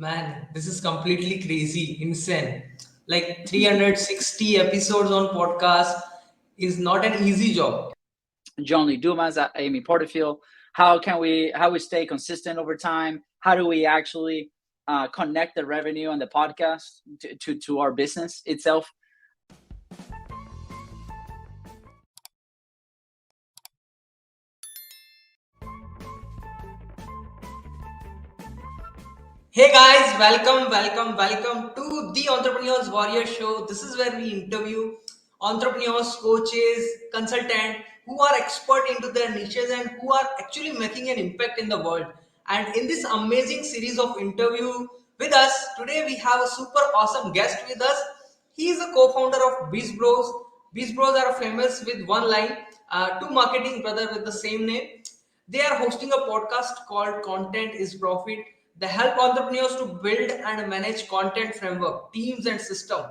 Man, this is completely crazy, insane. Like 360 episodes on podcast is not an easy job. John Lee Dumas, Amy Porterfield. How we stay consistent over time? How do we actually connect the revenue on the podcast to our business itself? Hey guys, welcome to the Entrepreneurs Warrior Show. This is where we interview entrepreneurs, coaches, consultants who are expert into their niches and who are actually making an impact in the world. And in this amazing series of interview with us today, we have a super awesome guest with us. He is a co-founder of Bizbros. Bizbros are famous with one line, two marketing brother with the same name. They are hosting a podcast called Content is Profit. They help entrepreneurs to build and manage content framework, teams, and system.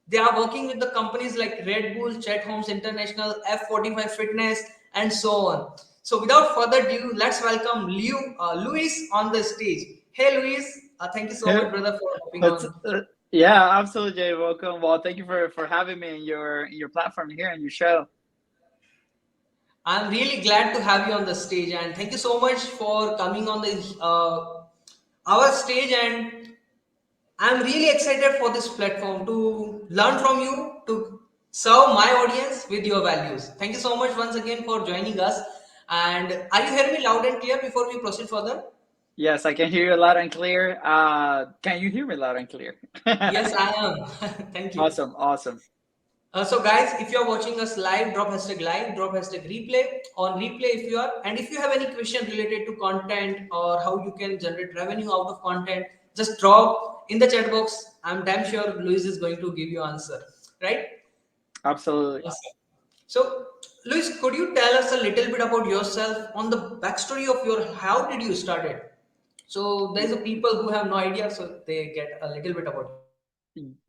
They are working with the companies like Red Bull, Chet Holmes International, F45 Fitness, and so on. So, without further ado, let's welcome Luis on the stage. Hey, Luis. Thank you so Yeah, much, brother, for hopping That's, on. yeah, absolutely, Jay. Welcome. Well, thank you for having me in your platform here and your show. I'm really glad to have you on the stage, and thank you so much for coming on the our stage. And I'm really excited for this platform to learn from you, to serve my audience with your values. Thank you so much once again for joining us. And are you hearing me loud and clear before we proceed further? Yes, I can hear you loud and clear. Can you hear me loud and clear? Yes, I am. Thank you. Awesome, awesome. So guys, if you're watching us live, drop hashtag replay on replay if you are, and if you have any question related to content or how you can generate revenue out of content, just drop in the chat box. I'm damn sure Luis is going to give you answer, right? Absolutely. Awesome. So Luis, could you tell us a little bit about yourself on the backstory of your how did you start it? So there's a people who have no idea, so they get a little bit about.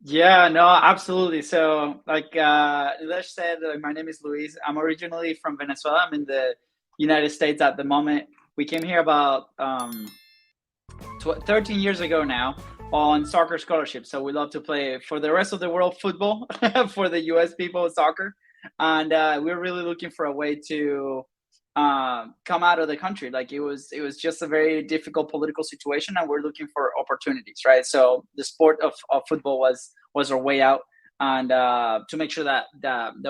Yeah, no, absolutely. So, like Nilesh said, my name is Luis. I'm originally from Venezuela. I'm in the United States at the moment. We came here about 13 years ago now on soccer scholarship. So we love to play for the rest of the world football, for the US people soccer, and we're really looking for a way to come out of the country. Like it was just a very difficult political situation, and we're looking for opportunities, right? So the sport of football was our way out, and to make sure that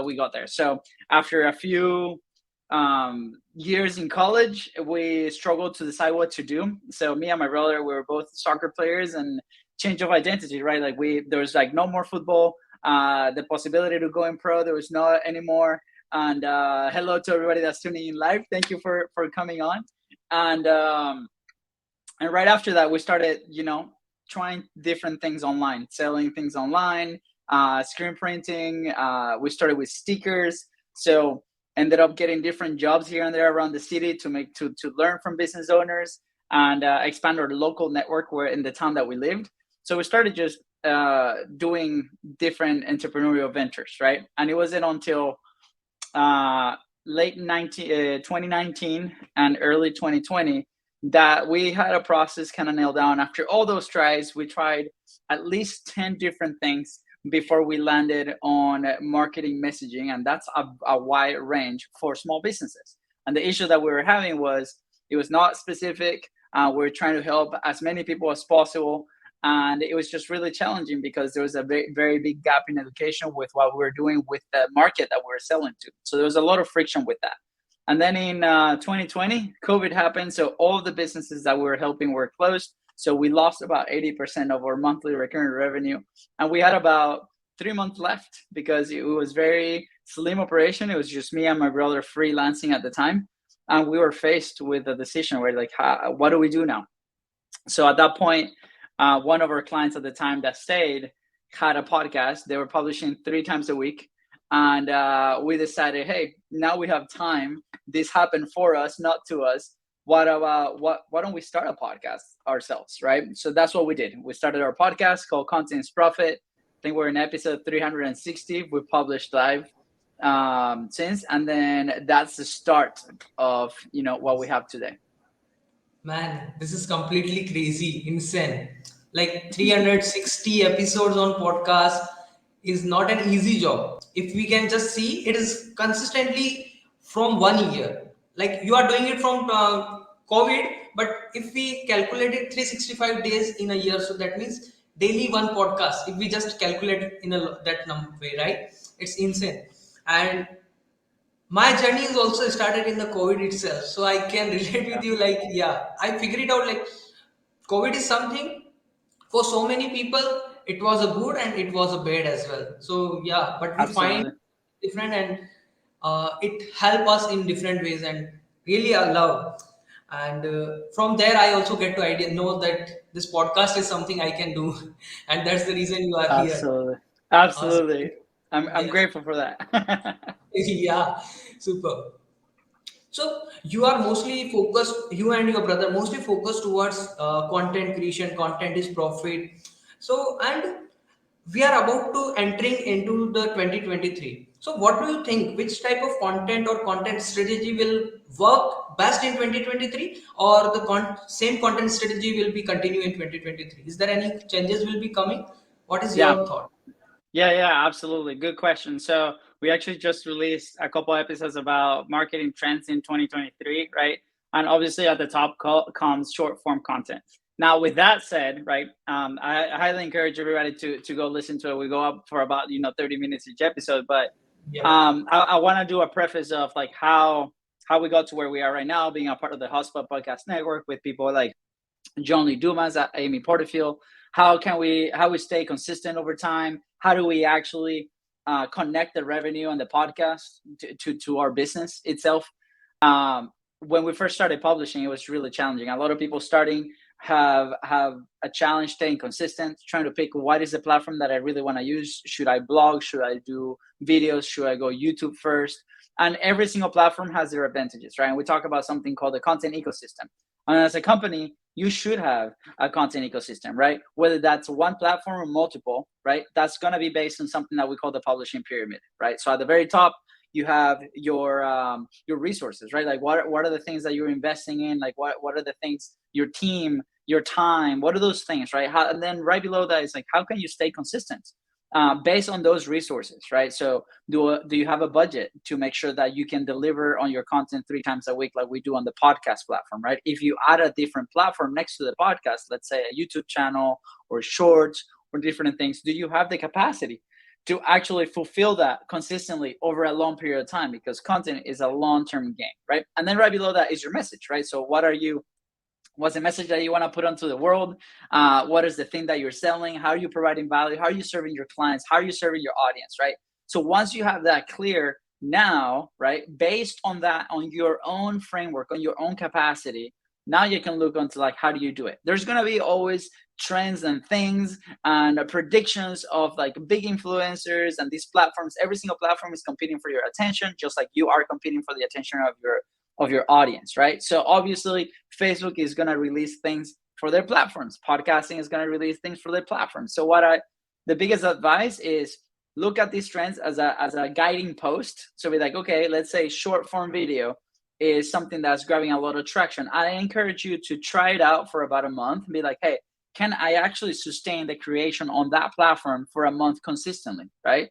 we got there. So after a few years in college, we struggled to decide what to do. So me and my brother, we were both soccer players, and change of identity, right? Like there was like no more football. The possibility to go in pro, there was not anymore. And hello to everybody that's tuning in live. Thank you for coming on. And and right after that, we started, trying different things online, selling things online, screen printing. We started with stickers. So ended up getting different jobs here and there around the city to learn from business owners and expand our local network where in the town that we lived. So we started just doing different entrepreneurial ventures, right? And it wasn't until late 2019 and early 2020 that we had a process kind of nailed down. After all those tries, we tried at least 10 different things before we landed on marketing messaging, and that's a wide range for small businesses. And the issue that we were having was it was not specific. We were trying to help as many people as possible, and it was just really challenging because there was a very, very big gap in education with what we were doing with the market that we were selling to. So there was a lot of friction with that. And then in 2020, COVID happened, so all of the businesses that we were helping were closed. So we lost about 80% of our monthly recurring revenue. And we had about 3 months left because it was very slim operation. It was just me and my brother freelancing at the time. And we were faced with a decision where like, what do we do now? So at that point, one of our clients at the time that stayed had a podcast. They were publishing 3 times a week. And we decided, hey, now we have time. This happened for us, not to us. Why don't we start a podcast ourselves, right? So that's what we did. We started our podcast called Content is Profit. I think we're in episode 360. We published live since, and then that's the start of what we have today. Man, this is completely crazy, insane. Like 360 episodes on podcast is not an easy job. If we can just see, it is consistently from 1 year. Like you are doing it from COVID, but if we calculate it 365 days in a year, so that means daily one podcast. If we just calculate it in that number way, right? It's insane. And my journey is also started in the COVID itself, so I can relate with you. Like, yeah, I figured it out. Like, COVID is something for so many people. It was a good and it was a bad as well. So yeah, but we find Absolutely. different, and it help us in different ways, and really I love. And from there, I also get to idea know that this podcast is something I can do, and that's the reason you are here. Absolutely. So, Absolutely. I'm yes, grateful for that. yeah, super. So you are mostly focused, you and your brother mostly focused towards content creation. Content is profit. So, and we are about to entering into the 2023. So what do you think? Which type of content or content strategy will work best in 2023, or the same content strategy will be continue in 2023? Is there any changes will be coming? What is Yeah. your thought? Yeah, absolutely. Good question. So we actually just released a couple episodes about marketing trends in 2023, right? And obviously at the top comes short form content. Now, with that said, right, I highly encourage everybody to go listen to it. We go up for about 30 minutes each episode, but Yeah. I want to do a preface of like how we got to where we are right now, being a part of the Hotspot Podcast Network with people like John Lee Dumas, Amy Porterfield. How we stay consistent over time? How do we actually connect the revenue on the podcast to our business itself? When we first started publishing, it was really challenging. A lot of people starting have a challenge staying consistent, trying to pick what is the platform that I really want to use. Should I blog? Should I do videos? Should I go YouTube first? And every single platform has their advantages, right? And we talk about something called the content ecosystem. And as a company, you should have a content ecosystem, right? Whether that's one platform or multiple, right? That's going to be based on something that we call the publishing pyramid, right? So at the very top, you have your resources, right? Like what are the things that you're investing in? Like what are the things, your team, your time, what are those things, right? And then right below that is like, how can you stay consistent based on those resources, right? So do you have a budget to make sure that you can deliver on your content 3 times a week like we do on the podcast platform, right? If you add a different platform next to the podcast, let's say a YouTube channel or shorts or different things, do you have the capacity to actually fulfill that consistently over a long period of time? Because content is a long-term game, right? And then right below that is your message, right? So what's the message that you want to put onto the world? What is the thing that you're selling? How are you providing value? How are you serving your clients? How are you serving your audience, right? So once you have that clear now, right, based on that, on your own framework, on your own capacity, now you can look onto like, how do you do it? There's going to be always trends and things and predictions of like big influencers and these platforms. Every single platform is competing for your attention, just like you are competing for the attention of your audience, right? So obviously Facebook is going to release things for their platforms. Podcasting is going to release things for their platforms. So the biggest advice is look at these trends as a guiding post. So be like, okay, let's say short form video is something that's grabbing a lot of traction. I encourage you to try it out for about a month and be like, hey, can I actually sustain the creation on that platform for a month consistently, right?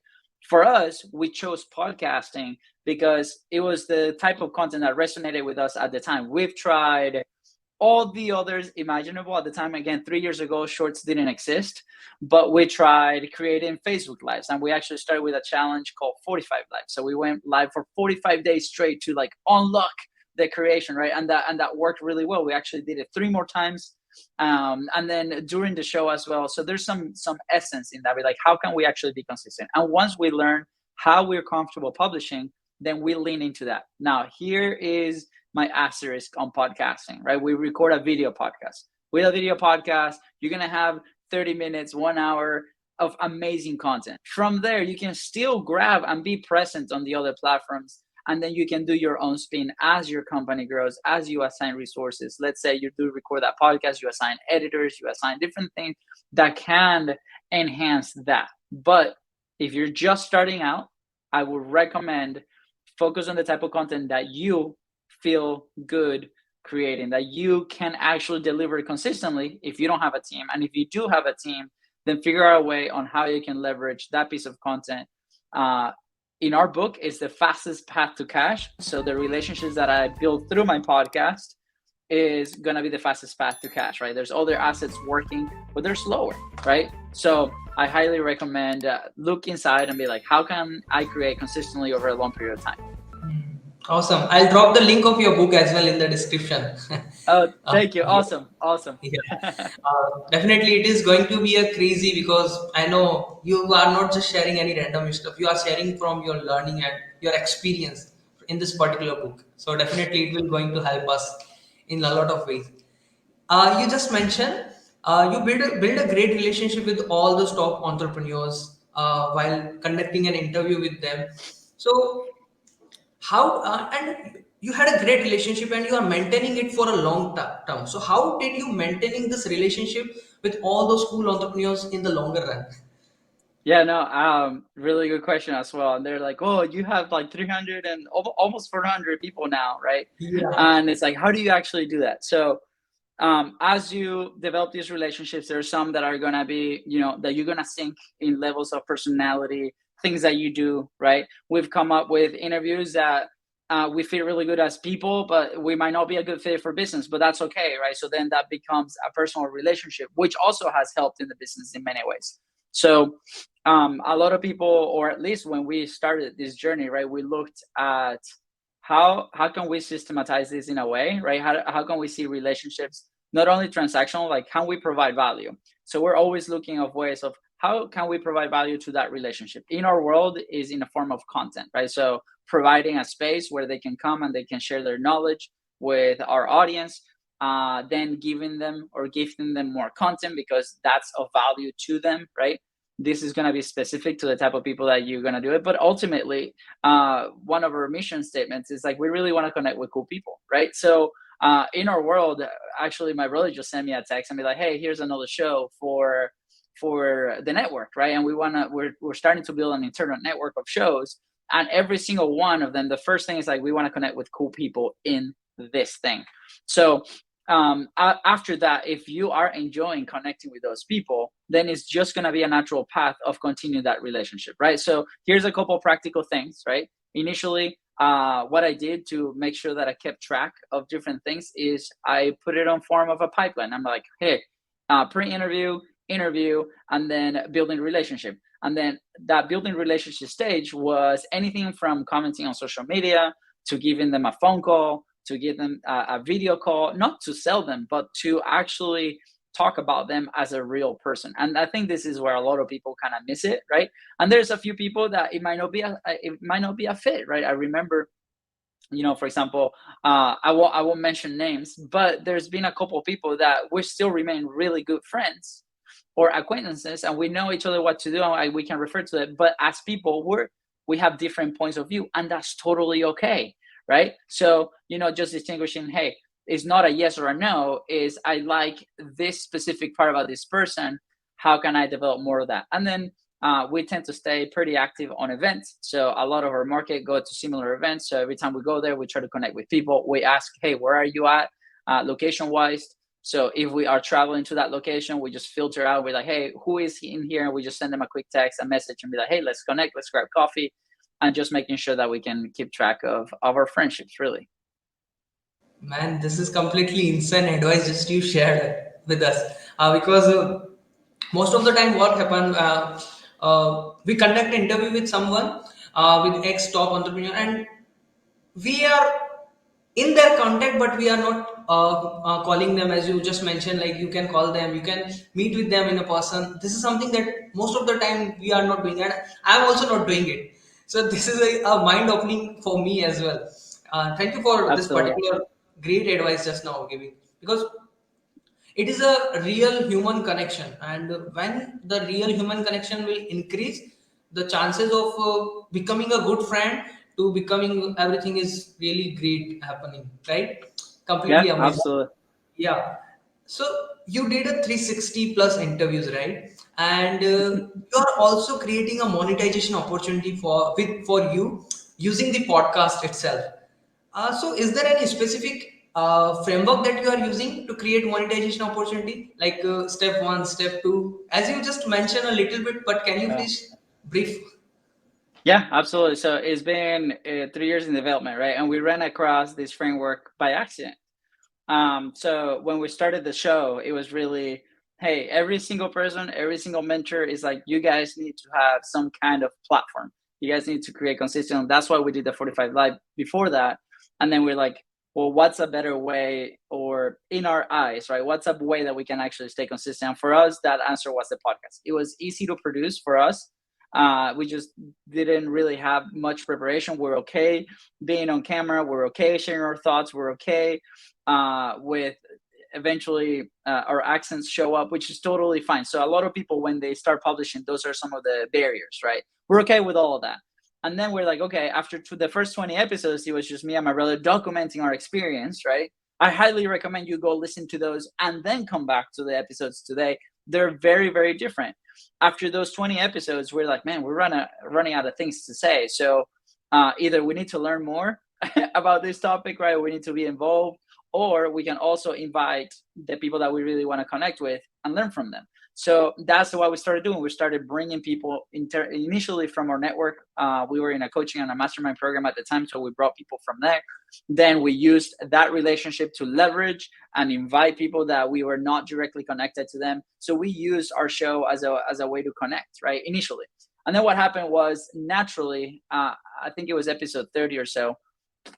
For us, we chose podcasting because it was the type of content that resonated with us at the time. We've tried all the others imaginable at the time. Again, 3 years ago, shorts didn't exist, but we tried creating Facebook Lives, and we actually started with a challenge called 45 Lives. So we went live for 45 days straight to like unlock the creation, right? And that worked really well. We actually did it 3 more times. And then during the show as well. So there's some essence in that. We're like, how can we actually be consistent? And once we learn how we're comfortable publishing, then we lean into that. Now, here is my asterisk on podcasting, right? We record a video podcast. With a video podcast, you're going to have 30 minutes, 1 hour of amazing content. From there, you can still grab and be present on the other platforms. And then you can do your own spin as your company grows, as you assign resources. Let's say you do record that podcast, you assign editors, you assign different things that can enhance that. But if you're just starting out, I would recommend focus on the type of content that you feel good creating that you can actually deliver consistently if you don't have a team. And if you do have a team, then figure out a way on how you can leverage that piece of content. In our book, it's the fastest path to cash. So the relationships that I built through my podcast is going to be the fastest path to cash, right? There's other assets working, but they're slower, right? So I highly recommend look inside and be like, how can I create consistently over a long period of time? Awesome. I'll drop the link of your book as well in the description. Oh, thank you. Yeah. Awesome. Yeah. Definitely, it is going to be a crazy, because I know you are not just sharing any random stuff. You are sharing from your learning and your experience in this particular book. So definitely, it will going to help us in a lot of ways. You just mentioned you build a great relationship with all those top entrepreneurs while conducting an interview with them. So how and you had a great relationship and you are maintaining it for a long term. So how did you maintaining this relationship with all those cool entrepreneurs in the longer run? Yeah, no, really good question as well. And they're like, oh, you have like 300 and almost 400 people now, right? Yeah. And it's like, how do you actually do that? So as you develop these relationships, there are some that are going to be, that you're going to sync in levels of personality, things that you do, right? We've come up with interviews that we feel really good as people, but we might not be a good fit for business, but that's okay, right? So then that becomes a personal relationship, which also has helped in the business in many ways. So a lot of people, or at least when we started this journey, right, we looked at how can we systematize this in a way, right? How can we see relationships not only transactional, like can we provide value? So we're always looking of ways of how can we provide value to that relationship. In our world is in a form of content, right? So providing a space where they can come and they can share their knowledge with our audience, then giving them or gifting them more content because that's of value to them, right? This is going to be specific to the type of people that you're going to do it. But ultimately, one of our mission statements is like, we really want to connect with cool people, right? So in our world, actually, my brother just sent me a text and be like, hey, here's another show for the network, right? And we're starting to build an internal network of shows. And every single one of them, the first thing is like, we want to connect with cool people in this thing. So after that, if you are enjoying connecting with those people, then it's just going to be a natural path of continuing that relationship, right? So here's a couple practical things, right? Initially, what I did to make sure that I kept track of different things is I put it on form of a pipeline. I'm like, hey, pre-interview, interview, and then building relationship. And then that building relationship stage was anything from commenting on social media to giving them a phone call, to give them a video call, not to sell them, but to actually talk about them as a real person. And I think this is where a lot of people kind of miss it, right? And there's a few people that it might not be a fit, right? I remember, for example, I won't mention names, but there's been a couple of people that we still remain really good friends or acquaintances, and we know each other what to do, and we can refer to it. But as people, we have different points of view, and that's totally okay, right? So, just distinguishing, hey, it's not a yes or a no, is I like this specific part about this person. How can I develop more of that? And then we tend to stay pretty active on events. So a lot of our market go to similar events. So every time we go there, we try to connect with people. We ask, hey, where are you at location-wise? So if we are traveling to that location, we just filter out. We're like, hey, who is in here? And we just send them a quick text, a message, and be like, hey, let's connect, let's grab coffee. And just making sure that we can keep track of our friendships, really. Man, this is completely insane advice just you shared with us. Because most of the time, what happened, we conduct an interview with someone, with ex top entrepreneur, and we are in their contact, but we are not calling them, as you just mentioned. Like, you can call them, you can meet with them in a person. This is something that most of the time we are not doing, and I'm also not doing it. So this is a mind opening for me as well. Thank you for this Absolutely. particular great advice just now giving, because it is a real human connection, and when the real human connection will increase, the chances of becoming a good friend to becoming everything is really great happening, right? Completely Yeah, amazing. absolutely. Yeah. So you did a 360 plus interviews, right? And you are also creating a monetization opportunity for you using the podcast itself. So is there any specific framework that you are using to create monetization opportunity, like step one, step two, as you just mentioned a little bit, but can you please brief? Yeah, absolutely. So it's been 3 years in development, right? And we ran across this framework by accident. So when we started the show, it was really, hey, every single person, every single mentor is like, you guys need to have some kind of platform. You guys need to create consistent. That's why we did the 45 Live before that. And then we're like, well, what's a better way, or in our eyes, right? What's a way that we can actually stay consistent? And for us, that answer was the podcast. It was easy to produce for us. We just didn't really have much preparation. We're okay being on camera. We're okay sharing our thoughts. We're okay with eventually our accents show up, which is totally fine. So a lot of people, when they start publishing, those are some of the barriers, right? We're okay with all of that. And then we're like, okay, after the first 20 episodes, it was just me and my brother documenting our experience, right? I highly recommend you go listen to those and then come back to the episodes today. They're very, very different. After those 20 episodes, we're like, man, we're running out of things to say. So either we need to learn more about this topic, right? We need to be involved, or we can also invite the people that we really want to connect with and learn from them. So that's what we started doing. We started bringing people initially from our network. We were in a coaching and a mastermind program at the time, so we brought people from there. Then we used that relationship to leverage and invite people that we were not directly connected to them. So we used our show as a way to connect, right, initially. And then what happened was, naturally, I think it was episode 30 or so,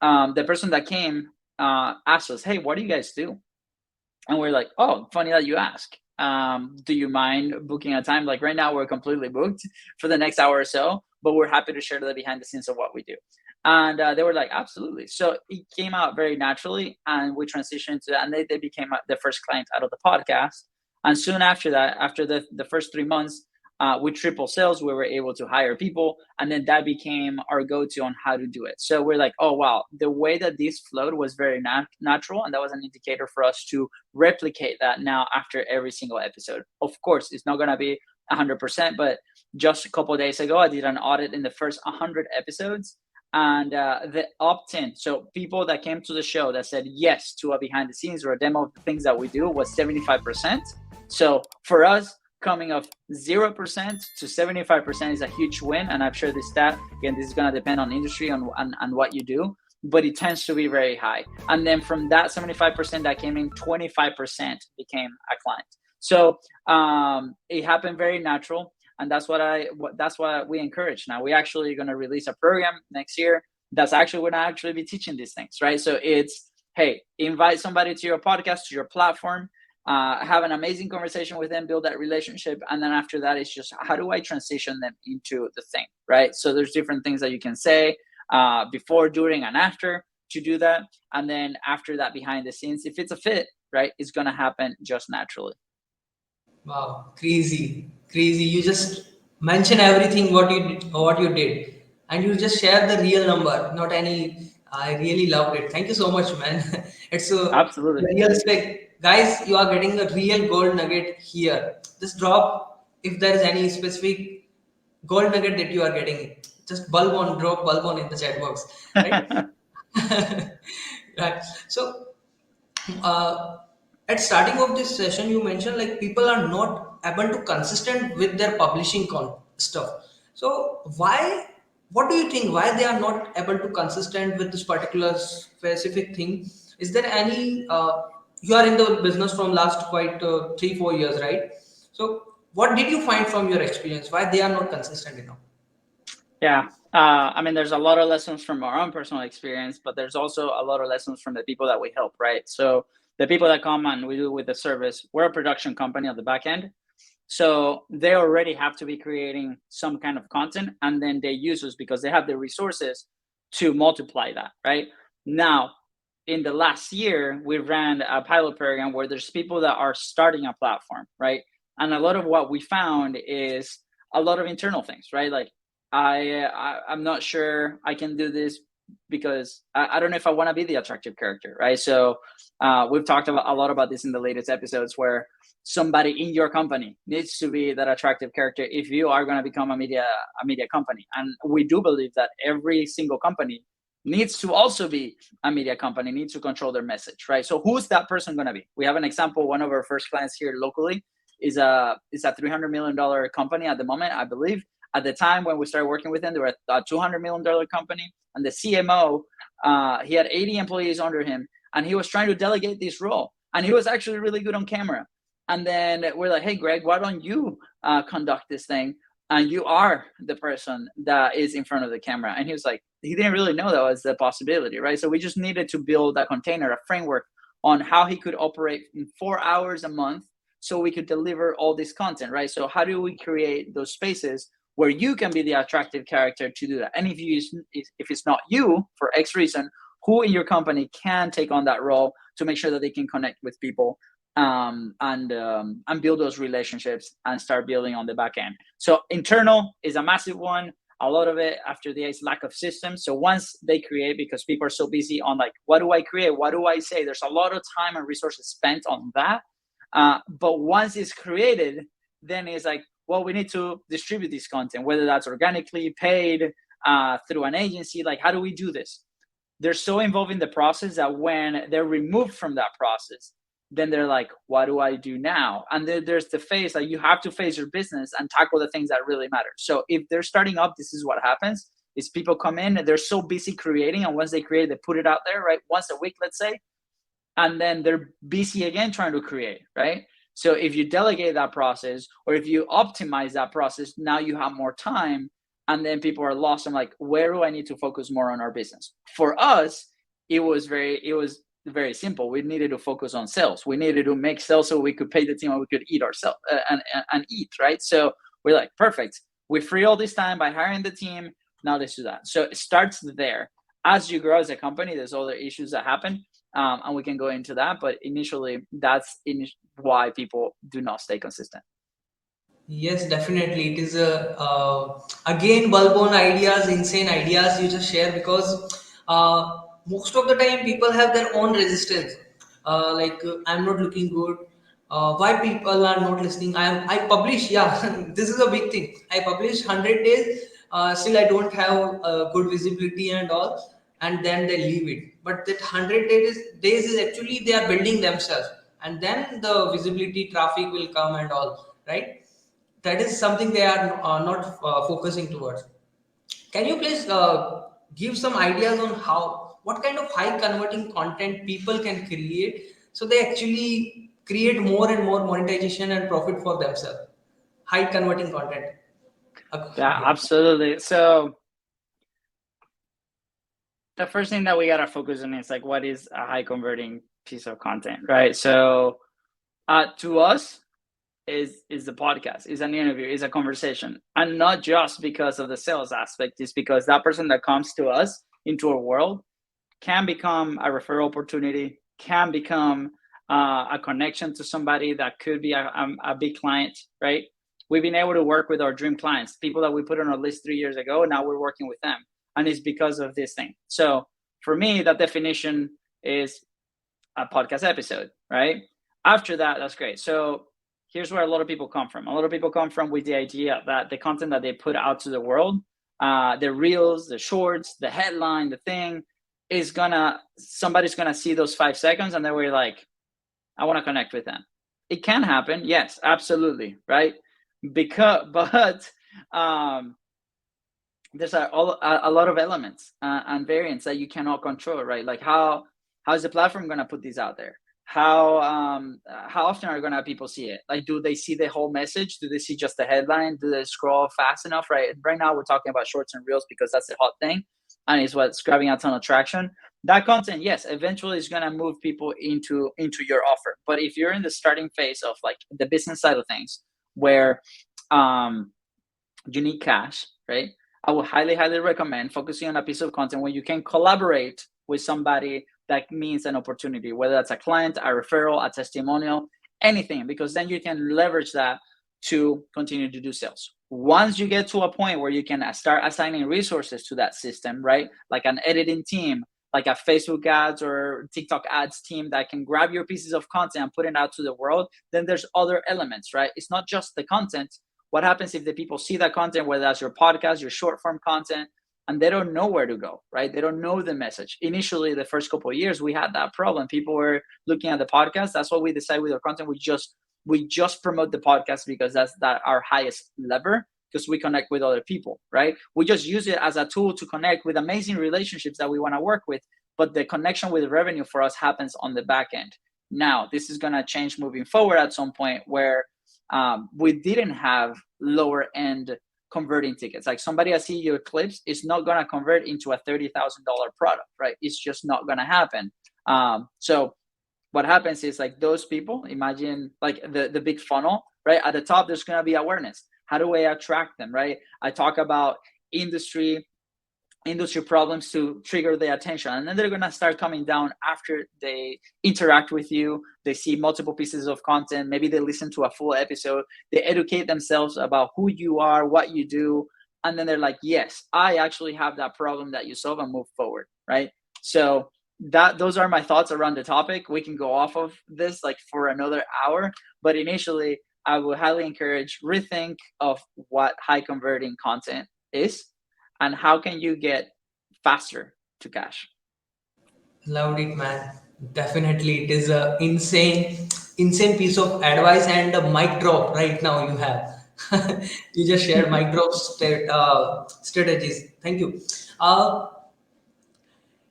the person that came asked us, hey, what do you guys do? And we're like, oh, funny that you ask. Do you mind booking a time? Like right now, we're completely booked for the next hour or so, but we're happy to share the behind the scenes of what we do. And they were like, absolutely. So it came out very naturally, and we transitioned to that, and they became the first client out of the podcast. And soon after that, after the first 3 months, with triple sales, we were able to hire people, and then that became our go-to on how to do it. So we're like, oh wow, the way that this flowed was very natural, and that was an indicator for us to replicate that now after every single episode. Of course, it's not going to be 100%, but just a couple of days ago, I did an audit in the first 100 episodes, and the opt-in, so people that came to the show that said yes to a behind the scenes or a demo of the things that we do, was 75%. So for us, coming off 0% to 75% is a huge win. And I'm sure this stat, again, this is going to depend on industry and what you do, but it tends to be very high. And then from that 75% that came in, 25% became a client. So it happened very natural. And that's what we encourage. Now we actually going to release a program next year that's actually going to actually be teaching these things, right? So it's, hey, invite somebody to your podcast, to your platform, have an amazing conversation with them, build that relationship. And then after that, it's just, how do I transition them into the thing, right? So there's different things that you can say before, during, and after to do that. And then after that, behind the scenes, if it's a fit, right, it's going to happen just naturally. Wow, crazy. You just mention everything what you did, and you just share the real number, not any. I really loved it. Thank you so much, man. It's a Absolutely. real respect, guys. You are getting a real gold nugget here. Just drop if there is any specific gold nugget that you are getting. Just drop bulb on in the chat box, right? Right. So uh, at starting of this session you mentioned like people are not able to consistent with their publishing stuff. So why, what do you think, why they are not able to consistent with this particular specific thing? Is there any you are in the business from last quite 3-4 years, right? So what did you find from your experience, why they are not consistent enough? Yeah. I mean, there's a lot of lessons from our own personal experience, but there's also a lot of lessons from the people that we help, right? So the people that come and we do with the service, we're a production company on the back end. So they already have to be creating some kind of content, and then they use us because they have the resources to multiply that, right? Now, in the last year, we ran a pilot program where there's people that are starting a platform, right? And a lot of what we found is a lot of internal things, right? Like, I'm not sure I can do this because I don't know if I want to be the attractive character, right? So we've talked about a lot about this in the latest episodes, where somebody in your company needs to be that attractive character if you are going to become a media company. And we do believe that every single company needs to also be a media company, needs to control their message, right? So who's that person going to be? We have an example. One of our first clients here locally is a $300 million company at the moment, I believe. At the time when we started working with them, they were a $200 million company. And the CMO, he had 80 employees under him, and he was trying to delegate this role. And he was actually really good on camera. And then we're like, hey, Greg, why don't you conduct this thing? And you are the person that is in front of the camera. And he was like, he didn't really know that was the possibility, right? So we just needed to build a container, a framework on how he could operate in 4 hours a month so we could deliver all this content, right? So how do we create those spaces where you can be the attractive character to do that? And if it's not you for X reason, who in your company can take on that role to make sure that they can connect with people and build those relationships and start building on the back end. So internal is a massive one. A lot of it after the is lack of systems. So once they create, because people are so busy on like, what do I create? What do I say? There's a lot of time and resources spent on that. But once it's created, then it's like, well, we need to distribute this content, whether that's organically paid through an agency. Like, how do we do this? They're so involved in the process that when they're removed from that process, then they're like, what do I do now? And then there's the phase that you have to face your business and tackle the things that really matter. So if they're starting up, this is what happens is people come in and they're so busy creating. And once they create, they put it out there, right? Once a week, let's say, and then they're busy again trying to create, right? So if you delegate that process, or if you optimize that process, now you have more time, and then people are lost. I'm like, where do I need to focus more on our business? For us, it was very simple. We needed to focus on sales. We needed to make sales so we could pay the team and we could eat ourselves and eat, right? So we're like, perfect. We free all this time by hiring the team. Now let's do that. So it starts there. As you grow as a company, there's other issues that happen, and we can go into that. But initially, that's why people do not stay consistent. Yes, definitely. It is a again bulb-on ideas, insane ideas you just share because most of the time people have their own resistance. I'm not looking good. Why people are not listening? I publish. Yeah, this is a big thing. I publish 100 days. Still, I don't have good visibility and all, and then they leave it. But that 100 days is actually they are building themselves, and then the visibility traffic will come and all, right? That is something they are not focusing towards. Can you please give some ideas on what kind of high converting content people can create so they actually create more and more monetization and profit for themselves? High converting content. Yeah, Yeah. absolutely. So the first thing that we gotta focus on is like, what is a high converting piece of content, right? So to us, is the podcast, is an interview, is a conversation, and not just because of the sales aspect. It's because that person that comes to us into our world can become a referral opportunity, can become a connection to somebody that could be a big client, right? We've been able to work with our dream clients, people that we put on our list 3 years ago, and now we're working with them, and it's because of this thing. So for me, that definition is a podcast episode, right? After that, that's great. So here's where a lot of people come from. A lot of people come from with the idea that the content that they put out to the world, the reels, the shorts, the headline, the thing is somebody's gonna see those 5 seconds and then we're like, I want to connect with them. It can happen, yes, absolutely, right? But there's a lot of elements and variants that you cannot control, right? Like how is the platform gonna put these out there? How often are gonna people see it? Like, do they see the whole message? Do they see just the headline? Do they scroll fast enough? Right now we're talking about shorts and reels because that's the hot thing and it's what's grabbing a ton of traction. That content, yes, eventually is gonna move people into your offer. But if you're in the starting phase of like the business side of things, where you need cash, right? I would highly recommend focusing on a piece of content where you can collaborate with somebody that means an opportunity, whether that's a client, a referral, a testimonial, anything, because then you can leverage that to continue to do sales. Once you get to a point where you can start assigning resources to that system, right? Like an editing team, like a Facebook ads or TikTok ads team that can grab your pieces of content and put it out to the world, then there's other elements, right? It's not just the content. What happens if the people see that content, whether that's your podcast, your short form content, and they don't know where to go, right? They don't know the message. Initially, the first couple of years, we had that problem. People were looking at the podcast. That's what we decided with our content. We just promote the podcast because that's our highest lever, because we connect with other people, right? We just use it as a tool to connect with amazing relationships that we want to work with, but the connection with the revenue for us happens on the back end. Now, this is going to change moving forward at some point where we didn't have lower end converting tickets. Like somebody that see your clips is not going to convert into a $30,000 product, right? It's just not going to happen. So what happens is like those people, imagine like the big funnel, right? At the top, there's going to be awareness. How do I attract them, right? I talk about industry problems to trigger their attention, and then they're going to start coming down after they interact with you. They see multiple pieces of content, maybe they listen to a full episode, they educate themselves about who you are, what you do, and then they're like, yes, I actually have that problem that you solve, and move forward, right? So those are my thoughts around the topic. We can go off of this like for another hour, but initially I would highly encourage rethink of what high converting content is and how can you get faster to cash. Loved it, man. Definitely, it is a insane piece of advice and a mic drop right now you have. You just shared mic drop strategies. Thank you. Uh,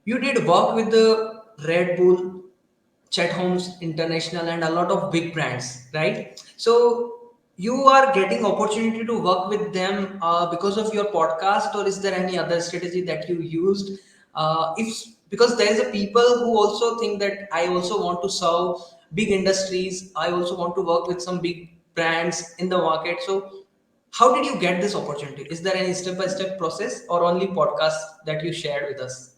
you did work with the Red Bull, Chet Holmes International, and a lot of big brands, right? So you are getting opportunity to work with them because of your podcast, or is there any other strategy that you used? If because there is a people who also think that I also want to serve big industries, I also want to work with some big brands in the market. So how did you get this opportunity? Is there any step-by-step process or only podcast that you shared with us?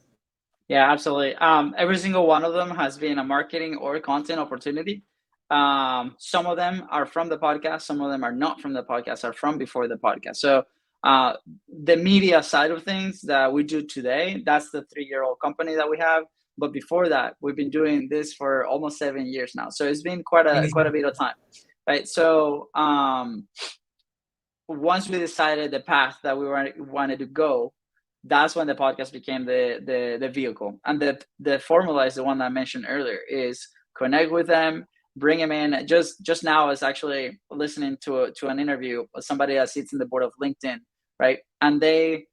Yeah, absolutely. Every single one of them has been a marketing or content opportunity. Some of them are from the podcast. Some of them are not from the podcast, are from before the podcast. So the media side of things that we do today, that's the 3-year-old company that we have. But before that, we've been doing this for almost 7 years now. So it's been quite a bit of time, right? So once we decided the path that we wanted to go, that's when the podcast became the vehicle. And the formula is the one that I mentioned earlier, is connect with them, bring them in. Just now I was actually listening to an interview with somebody that sits in the board of LinkedIn, right? And they've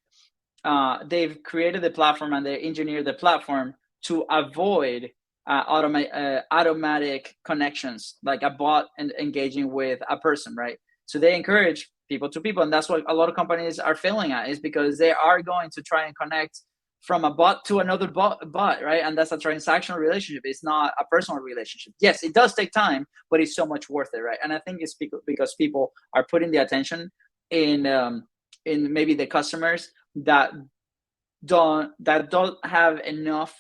created the platform and they engineered the platform to avoid automatic connections, like a bot and engaging with a person, right? So they encourage people to people, and that's what a lot of companies are failing at, is because they are going to try and connect from a bot to another bot, right? And that's a transactional relationship. It's not a personal relationship. Yes, it does take time, but it's so much worth it, right? And I think it's because people are putting the attention in maybe the customers that don't have enough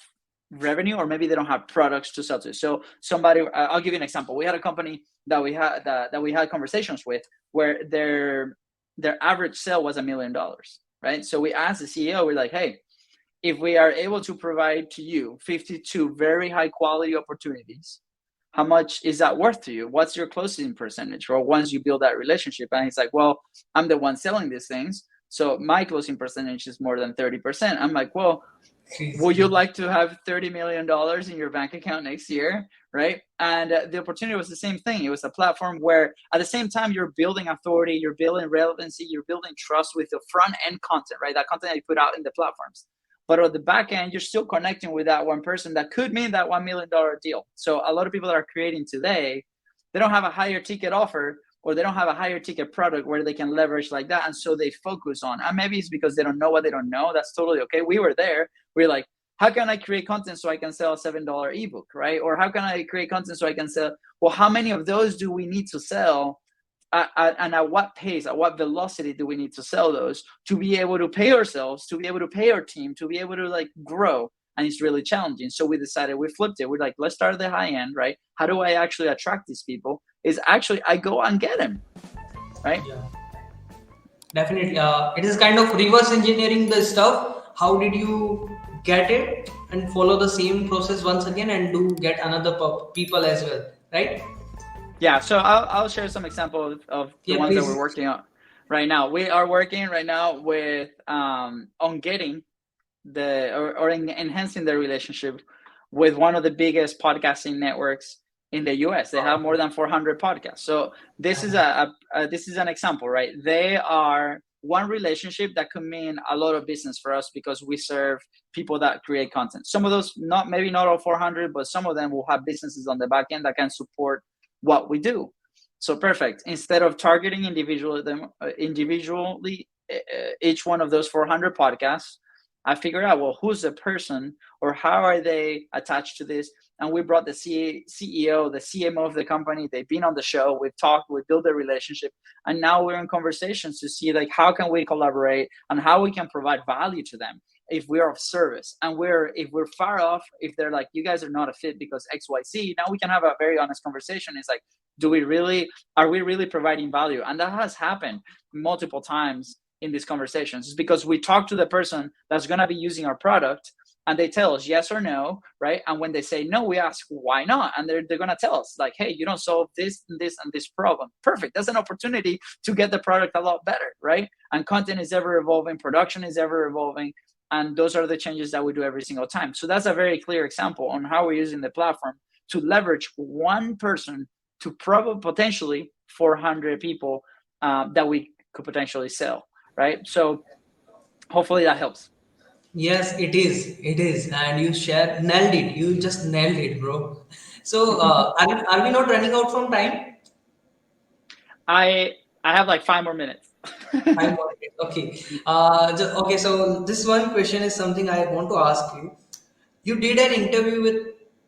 revenue, or maybe they don't have products to sell to. So somebody, I'll give you an example. We had a company that we had conversations with where their average sale was $1 million, right? So we asked the CEO, we're like, hey, if we are able to provide to you 52 very high quality opportunities, how much is that worth to you? What's your closing percentage? Or once you build that relationship? And he's like, well, I'm the one selling these things, so my closing percentage is more than 30%. I'm like, well, would you like to have $30 million in your bank account next year, right? And the opportunity was the same thing. It was a platform where at the same time you're building authority, you're building relevancy, you're building trust with the front end content, right? That content that you put out in the platforms. But on the back end, you're still connecting with that one person that could mean that $1 million deal. So a lot of people that are creating today, they don't have a higher ticket offer, or they don't have a higher ticket product where they can leverage like that. And so they focus on, and maybe it's because they don't know what they don't know. That's totally okay. We were there. We're like, how can I create content so I can sell a $7 ebook, right? Or how can I create content so I can sell, well, how many of those do we need to sell? And at what pace, at what velocity do we need to sell those to be able to pay ourselves, to be able to pay our team, to be able to like grow? And it's really challenging. So we decided, we flipped it. We're like, let's start at the high end, right? How do I actually attract these people? Is actually I go and get them, right? Yeah, definitely. It is kind of reverse engineering the stuff. How did you get it and follow the same process once again and do get another people as well, right? Yeah. So I'll share some example of the ones that we're working on. right now. We are working right now with on getting or enhancing the relationship with one of the biggest podcasting networks in the US. They have more than 400 podcasts. So this is this is an example, right? They are one relationship that could mean a lot of business for us because we serve people that create content. Some of those, maybe not all 400, but some of them will have businesses on the back end that can support what we do. So perfect. Instead of targeting individually each one of those 400 podcasts, I figured out, well, who's the person or how are they attached to this? And we brought the CEO, the CMO of the company. They've been on the show. We've talked, we built a relationship. And now we're in conversations to see like, how can we collaborate and how we can provide value to them if we are of service. And if we're far off, if they're like, you guys are not a fit because XYZ, now we can have a very honest conversation. It's like, are we really providing value? And that has happened multiple times in these conversations. It's because we talk to the person that's going to be using our product and they tell us yes or no, right? And when they say no, we ask why not, and they're going to tell us like, hey, you don't solve this and this and this problem. Perfect. That's an opportunity to get the product a lot better, right? And content is ever evolving, production is ever evolving, and those are the changes that we do every single time. So that's a very clear example on how we're using the platform to leverage one person to potentially 400 people that we could potentially sell, right? So hopefully that helps. Yes, it is. It is. And nailed it. You just nailed it, bro. So, are we not running out from time? I have like 5 more minutes. 5 more minutes. Okay. Okay. So this one question is something I want to ask you. You did an interview with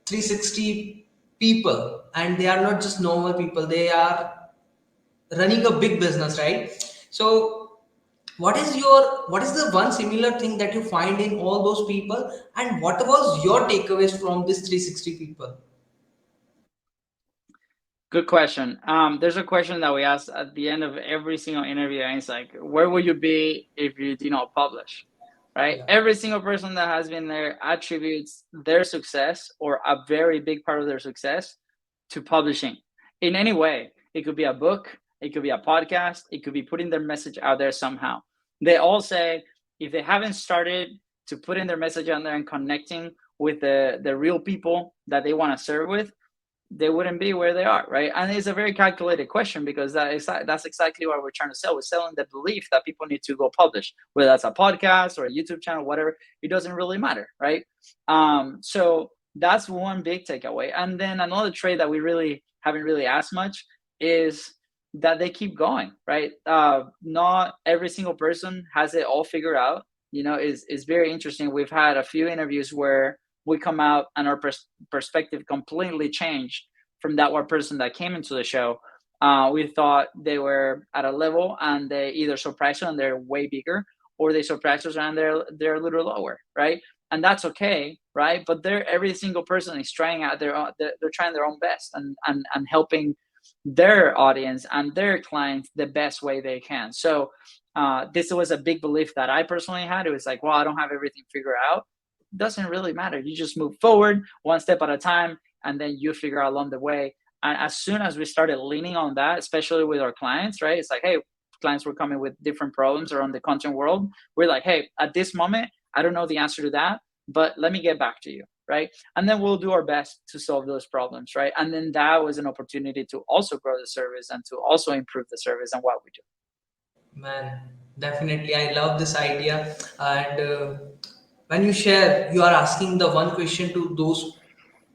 360 people, and they are not just normal people. They are running a big business, right? So, what is the one similar thing that you find in all those people, and what was your takeaways from this 360 people? Good question. There's a question that we ask at the end of every single interview, and it's like, where would you be if you did not publish? Right? Yeah. Every single person that has been there attributes their success or a very big part of their success to publishing in any way. It could be a book, it could be a podcast, it could be putting their message out there somehow. They all say if they haven't started to put in their message out there and connecting with the real people that they want to serve with, they wouldn't be where they are, right? And it's a very calculated question because that's exactly what we're trying to sell. We're selling the belief that people need to go publish, whether that's a podcast or a YouTube channel, whatever. It doesn't really matter, right? So that's one big takeaway. And then another trait that we really haven't really asked much is that they keep going, right? Not every single person has it all figured out. You know, is very interesting. We've had a few interviews where we come out and our perspective completely changed from that one person that came into the show. We thought they were at a level and they either surprised us and they're way bigger, or they surprised us and they're a little lower, right? And that's okay, right? But every single person is trying out they're trying their own best and helping their audience and their clients the best way they can. So this was a big belief that I personally had. It was like, well, I don't have everything figured out. Doesn't really matter. You just move forward one step at a time, and then you figure out along the way. And as soon as we started leaning on that, especially with our clients, right? It's like, hey, clients were coming with different problems around the content world. We're like, hey, at this moment, I don't know the answer to that, but let me get back to you, right? And then we'll do our best to solve those problems, right? And then that was an opportunity to also grow the service and to also improve the service and what we do. Man, definitely. I love this idea. And when you share, you are asking the one question to those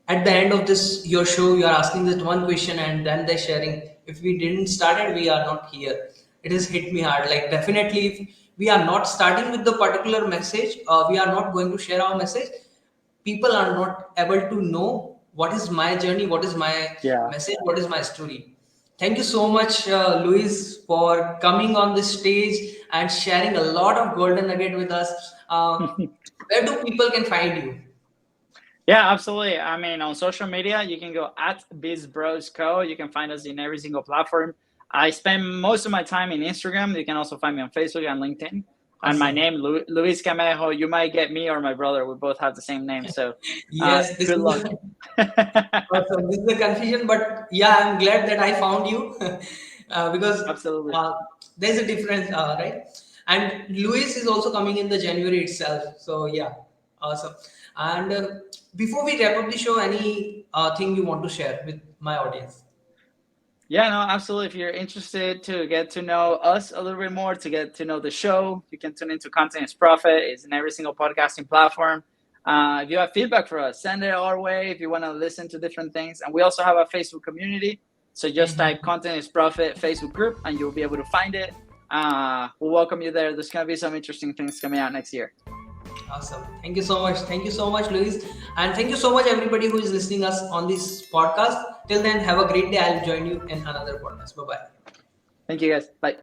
at the end of this your show. You are asking that one question, and then they're sharing. If we didn't start it, we are not here. It has hit me hard. Like definitely, if we are not starting with the particular message, we are not going to share our message. People are not able to know what is my journey, what is my Yeah. message, what is my story. Thank you so much, Luis, for coming on this stage and sharing a lot of golden nugget with us. Where do people can find you? Yeah, absolutely. I mean, on social media, you can go at Bizbros Co. You can find us in every single platform. I spend most of my time in Instagram. You can also find me on Facebook and LinkedIn. And my Awesome. name, Luis Camejo. You might get me or my brother. We both have the same name. So Yes, this good is luck. awesome. This is a confusion, but yeah, I'm glad that I found you. because Absolutely. there's a difference, right? And Luis is also coming in the January itself. So yeah, awesome. And before we wrap up the show, any thing you want to share with my audience? Yeah, no, absolutely. If you're interested to get to know us a little bit more, to get to know the show, you can tune into Content is Profit. It's in every single podcasting platform. If you have feedback for us, send it our way if you want to listen to different things. And we also have a Facebook community. So just type Content is Profit Facebook group and you'll be able to find it. We'll welcome you there. There's going to be some interesting things coming out next year. Awesome. Thank you so much. Thank you so much, Luis. And thank you so much, everybody who is listening us on this podcast. Till then, have a great day. I'll join you in another podcast. Bye-bye. Thank you, guys. Bye.